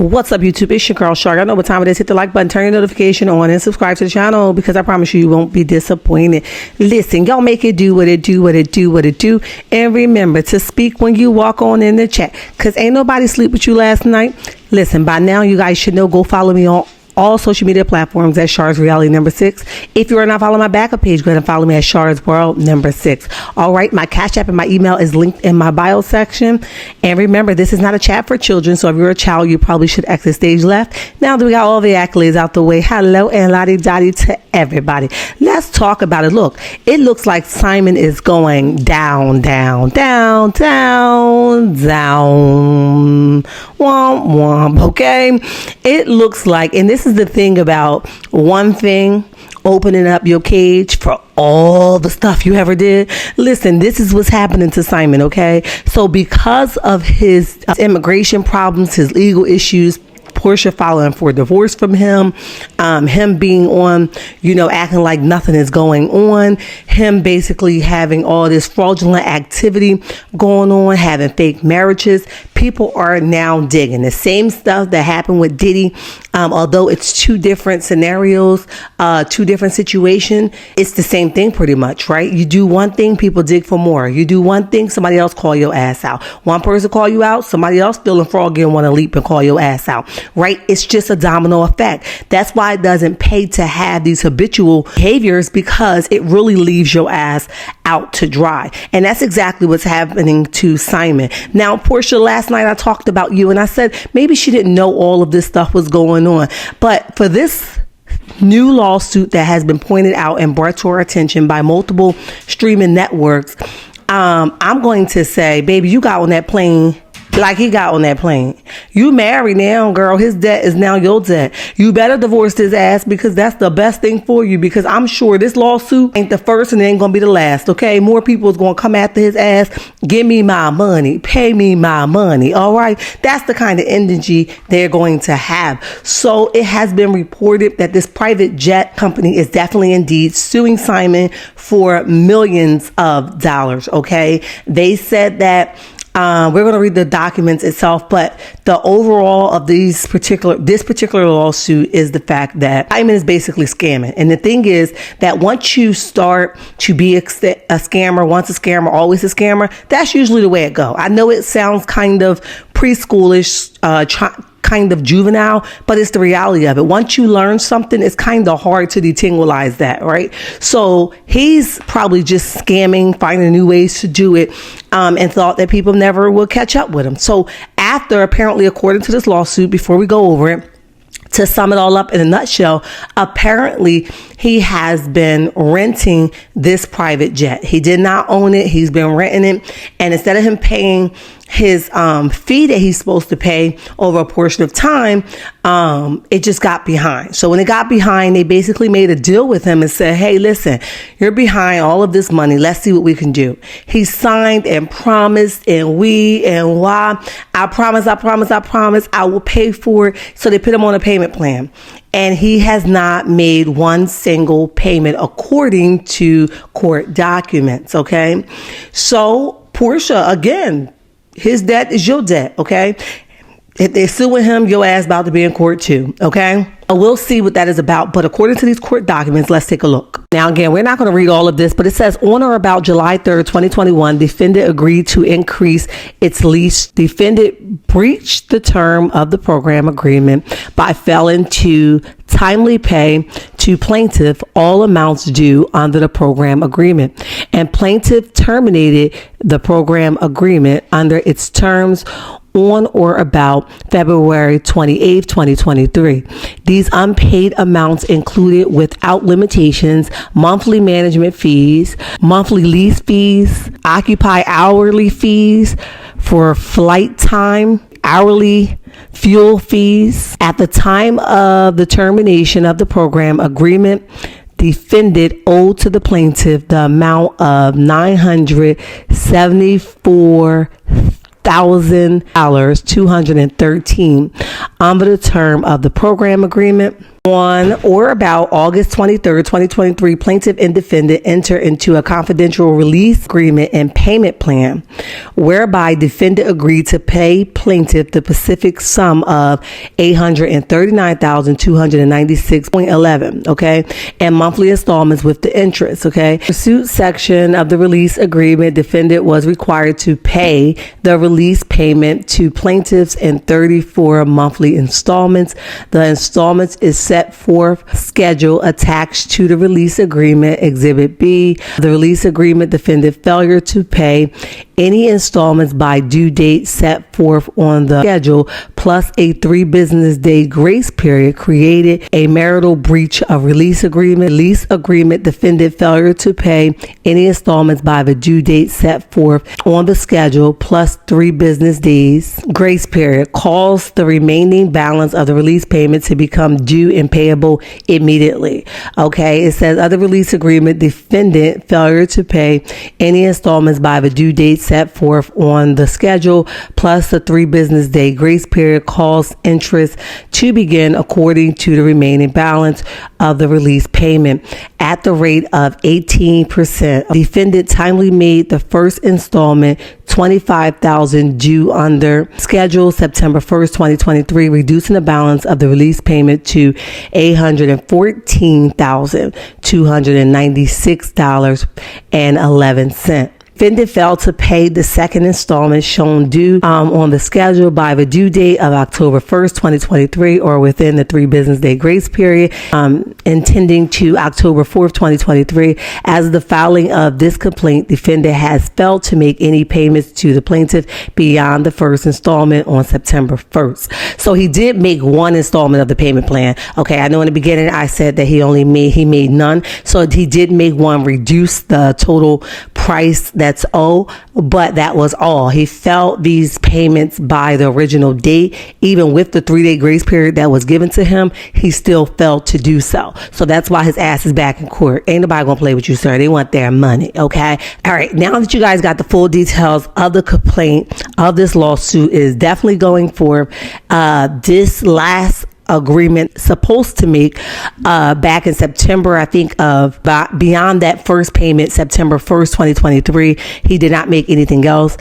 What's up, YouTube? It's your girl Shark. I know what time it is. Hit the like button, turn your notification on, and subscribe to the channel because I promise you won't be disappointed. Listen, y'all make it do what it do, what it do, what it do. And remember to speak when you walk on in the chat because ain't nobody sleep with you last night. Listen, by now you guys should know. Go follow me on all social media platforms at Shards Reality number 6. If you are not following my backup page, go ahead and follow me at Shards World number 6. All right, my Cash App and my email is linked in my bio section. And remember, this is not a chat for children, so if you're a child, you probably should exit stage left. Now that we got all the accolades out the way, hello and lottie-dottie to everybody. Let's talk about it. Look, it looks like Simon is going down, down, down, down, down, womp, womp, okay? It looks like, and this is the thing about one thing, opening up your cage for all the stuff you ever did. Listen, this is what's happening to Simon, okay? So because of his immigration problems, his legal issues, Portia filing for divorce from him, him being on, acting like nothing is going on, him basically having all this fraudulent activity going on, having fake marriages. People are now digging the same stuff that happened with Diddy. Although it's two different scenarios, two different situations, it's the same thing pretty much, right? You do one thing, people dig for more. You do one thing, somebody else call your ass out. One person call you out, somebody else feeling froggy and want to leap and call your ass out, right? It's just a domino effect. That's why it doesn't pay to have these habitual behaviors, because it really leaves your ass out to dry. And that's exactly what's happening to Simon. Now, Portia, last night I talked about you and I said maybe she didn't know all of this stuff was going on. But for this new lawsuit that has been pointed out and brought to our attention by multiple streaming networks, I'm going to say, baby, you got on that plane like he got on that plane. You married now, girl. His debt is now your debt. You better divorce his ass, because that's the best thing for you, because I'm sure this lawsuit ain't the first and it ain't gonna be the last, okay? More people is gonna come after his ass. Give me my money. Pay me my money, all right? That's the kind of energy they're going to have. So it has been reported that this private jet company is definitely indeed suing Simon for millions of dollars, okay? They said that we're going to read the documents itself, but the overall of this particular lawsuit is the fact that Simon is basically scamming. And the thing is that once you start to be a scammer, once a scammer, always a scammer, that's usually the way it go. I know it sounds kind of preschoolish, kind of juvenile, but it's the reality of it. Once you learn something, it's kind of hard to detanglize that, right? So he's probably just scamming, finding new ways to do it, and thought that people never will catch up with him. So after, apparently, according to this lawsuit, before we go over it, to sum it all up in a nutshell, apparently he has been renting this private jet. He did not own it. He's been renting it. And instead of him paying his fee that he's supposed to pay over a portion of time, it just got behind. So when it got behind, they basically made a deal with him and said, hey, listen, you're behind all of this money. Let's see what we can do. He signed and promised and why. I promise, I will pay for it. So they put him on a payment plan. And he has not made one single payment according to court documents, okay? So Portia, again, his debt is your debt, okay? If they're suing him, your ass about to be in court too, okay? We'll see what that is about. But according to these court documents, let's take a look. Now, again, we're not going to read all of this, but it says on or about July 3rd, 2021, defendant agreed to increase its lease. Defendant breached the term of the program agreement by failing to timely pay to plaintiff all amounts due under the program agreement. And plaintiff terminated the program agreement under its terms on or about February 28, 2023. These unpaid amounts included, without limitations, monthly management fees, monthly lease fees, occupy hourly fees for flight time, hourly fuel fees. At the time of the termination of the program agreement, defendant owed to the plaintiff the amount of $974,213 under the term of the program agreement. On or about August 23rd, 2023, plaintiff and defendant enter into a confidential release agreement and payment plan whereby defendant agreed to pay plaintiff the specific sum of $839,296.11, okay, and monthly installments with the interest, okay. Pursuit section of the release agreement, defendant was required to pay the release payment to plaintiffs in 34 monthly installments. The installments is set forth schedule attached to the release agreement, Exhibit B. The release agreement, defendant failure to pay any installments by due date set forth on the schedule plus a 3 business day grace period created a marital breach of release agreement. Release agreement, defendant failure to pay any installments by the due date set forth on the schedule plus 3 business days grace period caused the remaining balance of the release payment to become due and payable immediately. Okay, it says other release agreement, defendant failure to pay any installments by the due date set forth on the schedule plus the 3 business day grace period caused interest to begin according to the remaining balance of the release payment at the rate of 18%. Defendant timely made the first installment $25,000 due under schedule September 1st, 2023, reducing the balance of the release payment to $814,296.11. Defendant failed to pay the second installment shown due on the schedule by the due date of October 1st, 2023, or within the 3 business day grace period, intending to October 4th, 2023. As the filing of this complaint, defendant has failed to make any payments to the plaintiff beyond the first installment on September 1st. So he did make one installment of the payment plan. Okay, I know in the beginning I said that he made none. So he did make one, reduce the total price that's owed, but that was all. He felt these payments by the original date, even with the 3-day grace period that was given to him, he still failed to do so. So that's why his ass is back in court. Ain't nobody gonna play with you, sir. They want their money, okay? All right, now that you guys got the full details of the complaint of this lawsuit, is definitely going for this last agreement supposed to make back in September, I think, of beyond that first payment, September 1st, 2023. He did not make anything else.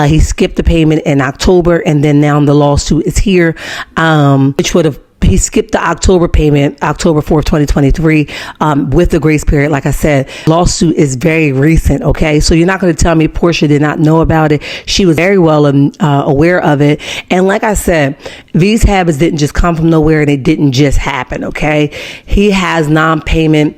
He skipped the payment in October, and then now the lawsuit is here, which would have he skipped the October payment, October 4th, 2023, with the grace period. Like I said, lawsuit is very recent, okay? So you're not going to tell me Portia did not know about it. She was very well aware of it. And like I said, these habits didn't just come from nowhere, and it didn't just happen, okay? He has non-payment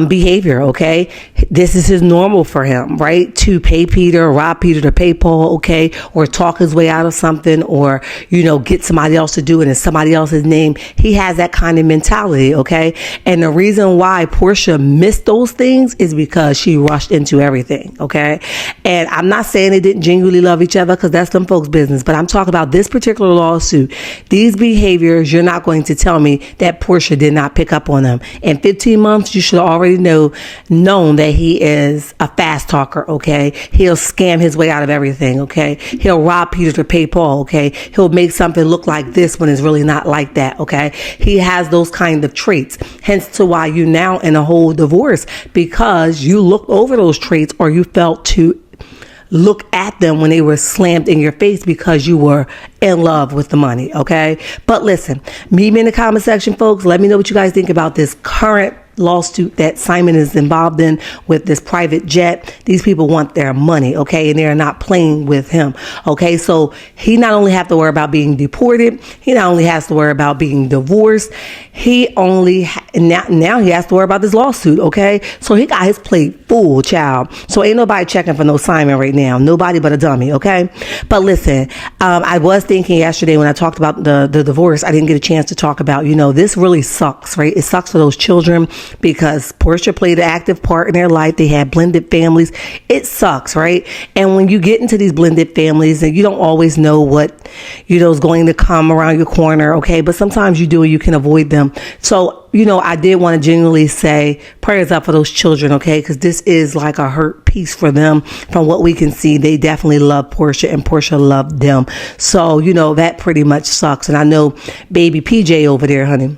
behavior, okay? This is his normal for him, right? To pay Peter, rob Peter to pay Paul, okay? Or talk his way out of something, or, get somebody else to do it in somebody else's name. He has that kind of mentality, okay? And the reason why Portia missed those things is because she rushed into everything, okay? And I'm not saying they didn't genuinely love each other, because that's them folks' business, but I'm talking about this particular lawsuit. These behaviors, you're not going to tell me that Portia did not pick up on them. In 15 months, you should already known that he is a fast talker, okay? He'll scam his way out of everything, okay? He'll rob Peter to pay Paul, okay? He'll make something look like this when it's really not like that, okay? He has those kind of traits, hence to why you now in a whole divorce, because you looked over those traits, or you felt to look at them when they were slammed in your face because you were in love with the money, okay? But listen, meet me in the comment section, folks. Let me know what you guys think about this current lawsuit that Simon is involved in with this private jet. These people want their money, okay? And they're not playing with him, okay? So he not only have to worry about being deported, he not only has to worry about being divorced, he only now he has to worry about this lawsuit, okay? So he got his plate full, child. So ain't nobody checking for no Simon right now. Nobody but a dummy, okay? But listen, I was thinking yesterday when I talked about the divorce, I didn't get a chance to talk about, this really sucks, right? It sucks for those children, because Portia played an active part in their life. They had blended families. It sucks, right? And when you get into these blended families, and you don't always know what, is going to come around your corner, okay? But sometimes you do, and you can avoid them. So, I did want to genuinely say prayers up for those children, okay? Because this is like a hurt piece for them. From what we can see, they definitely love Portia, and Portia loved them. So, that pretty much sucks. And I know baby PJ over there, honey,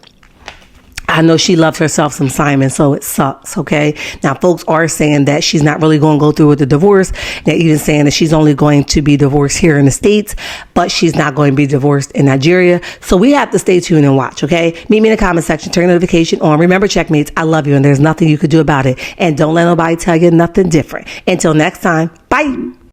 I know she loved herself some Simon, so it sucks, okay? Now, folks are saying that she's not really going to go through with the divorce. They're even saying that she's only going to be divorced here in the States, but she's not going to be divorced in Nigeria. So we have to stay tuned and watch, okay? Meet me in the comment section. Turn your notification on. Remember, checkmates, I love you, and there's nothing you could do about it. And don't let nobody tell you nothing different. Until next time, bye.